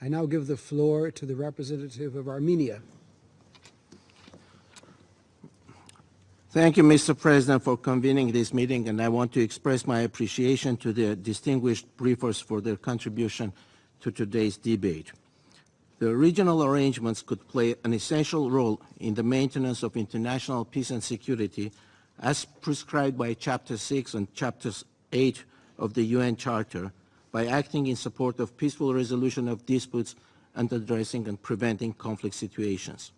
I now give the floor to the representative of Armenia. Thank you, Mr. President, for convening this meeting, and I want to express my appreciation to the distinguished briefers for their contribution to today's debate. The regional arrangements could play an essential role in the maintenance of international peace and security as prescribed by Chapter 6 and Chapter 8 of the UN Charter by acting in support of peaceful resolution of disputes and addressing and preventing conflict situations.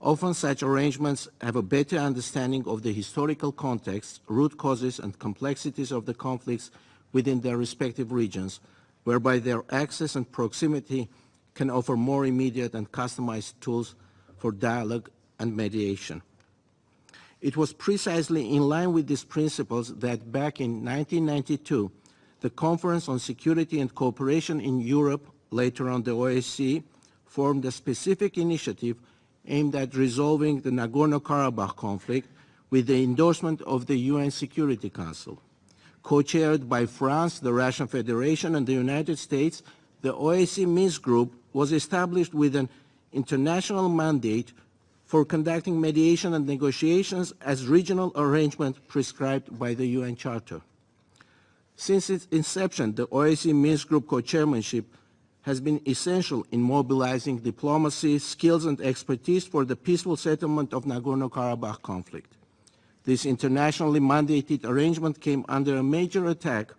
Often such arrangements have a better understanding of the historical context, root causes, and complexities of the conflicts within their respective regions, whereby their access and proximity can offer more immediate and customized tools for dialogue and mediation. It was precisely in line with these principles that back in 1992, the Conference on Security and Cooperation in Europe, later on the OSCE, formed a specific initiative aimed at resolving the Nagorno-Karabakh conflict with the endorsement of the UN Security Council. Co-chaired by France, the Russian Federation, and the United States, the OSCE Minsk Group was established with an international mandate for conducting mediation and negotiations as regional arrangement prescribed by the UN Charter. Since its inception, the OSCE Minsk Group co-chairmanship has been essential in mobilizing diplomacy, skills, and expertise for the peaceful settlement of Nagorno-Karabakh conflict. This internationally mandated arrangement came under a major attack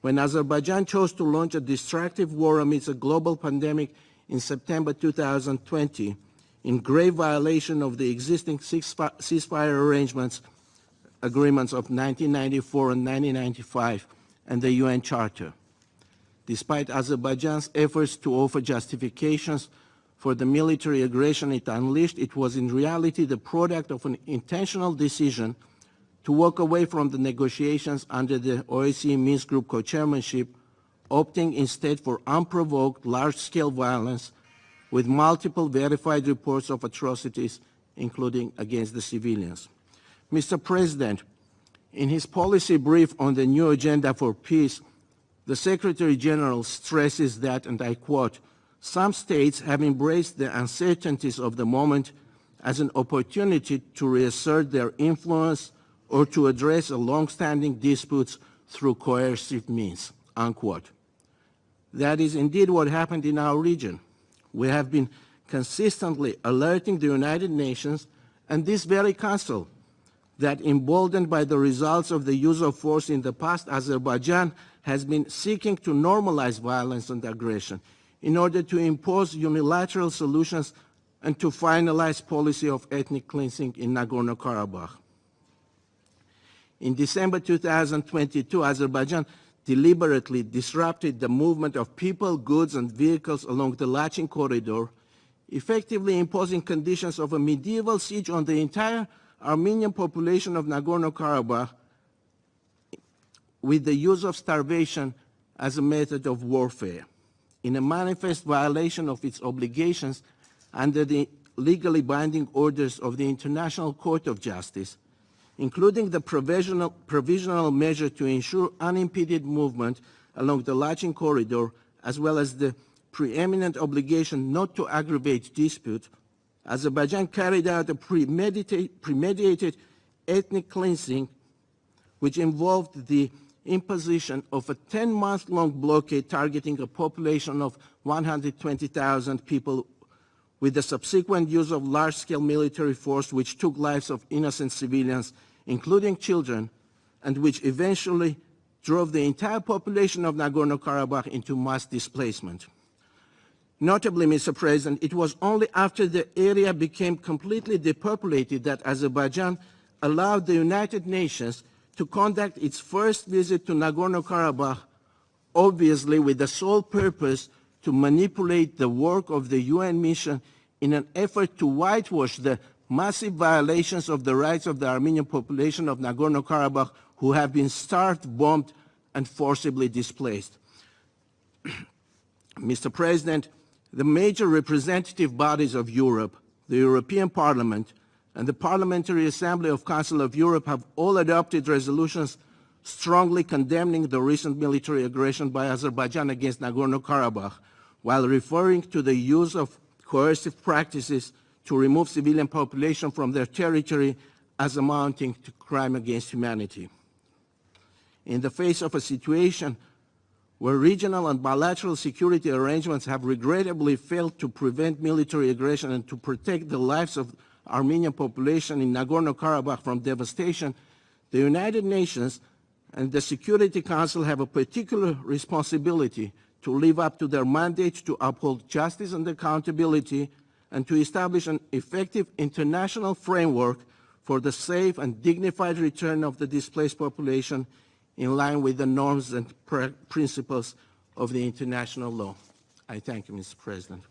when Azerbaijan chose to launch a destructive war amidst a global pandemic in September 2020, in grave violation of the existing ceasefire agreements of 1994 and 1995 and the UN Charter. Despite Azerbaijan's efforts to offer justifications for the military aggression it unleashed, it was in reality the product of an intentional decision to walk away from the negotiations under the OSCE Minsk Group co-chairmanship, opting instead for unprovoked large-scale violence with multiple verified reports of atrocities, including against the civilians. Mr. President, in his policy brief on the new agenda for peace, the Secretary General stresses that, and I quote, "Some states have embraced the uncertainties of the moment as an opportunity to reassert their influence or to address a long-standing disputes through coercive means," unquote. That is indeed what happened in our region. We have been consistently alerting the United Nations and this very Council that, emboldened by the results of the use of force in the past, Azerbaijan has been seeking to normalize violence and aggression in order to impose unilateral solutions and to finalize policy of ethnic cleansing in Nagorno-Karabakh. In December 2022, Azerbaijan deliberately disrupted the movement of people, goods, and vehicles along the Lachin corridor, effectively imposing conditions of a medieval siege on the entire Armenian population of Nagorno-Karabakh with the use of starvation as a method of warfare, in a manifest violation of its obligations under the legally binding orders of the International Court of Justice, including the provisional measure to ensure unimpeded movement along the Lachin corridor, as well as the preeminent obligation not to aggravate dispute. Azerbaijan carried out a premeditated ethnic cleansing, which involved the imposition of a 10-month-long blockade targeting a population of 120,000 people, with the subsequent use of large-scale military force which took lives of innocent civilians, including children, and which eventually drove the entire population of Nagorno-Karabakh into mass displacement. Notably, Mr. President, it was only after the area became completely depopulated that Azerbaijan allowed the United Nations to conduct its first visit to Nagorno-Karabakh, obviously with the sole purpose to manipulate the work of the UN mission in an effort to whitewash the massive violations of the rights of the Armenian population of Nagorno-Karabakh, who have been starved, bombed, and forcibly displaced. Mr. President, the major representative bodies of Europe, the European Parliament, and the Parliamentary Assembly of Council of Europe have all adopted resolutions strongly condemning the recent military aggression by Azerbaijan against Nagorno-Karabakh, while referring to the use of coercive practices to remove civilian population from their territory as amounting to crime against humanity. In the face of a situation where regional and bilateral security arrangements have regrettably failed to prevent military aggression and to protect the lives of Armenian population in Nagorno-Karabakh from devastation, the United Nations and the Security Council have a particular responsibility to live up to their mandate to uphold justice and accountability and to establish an effective international framework for the safe and dignified return of the displaced population in line with the norms and principles of the international law. I thank you, Mr. President.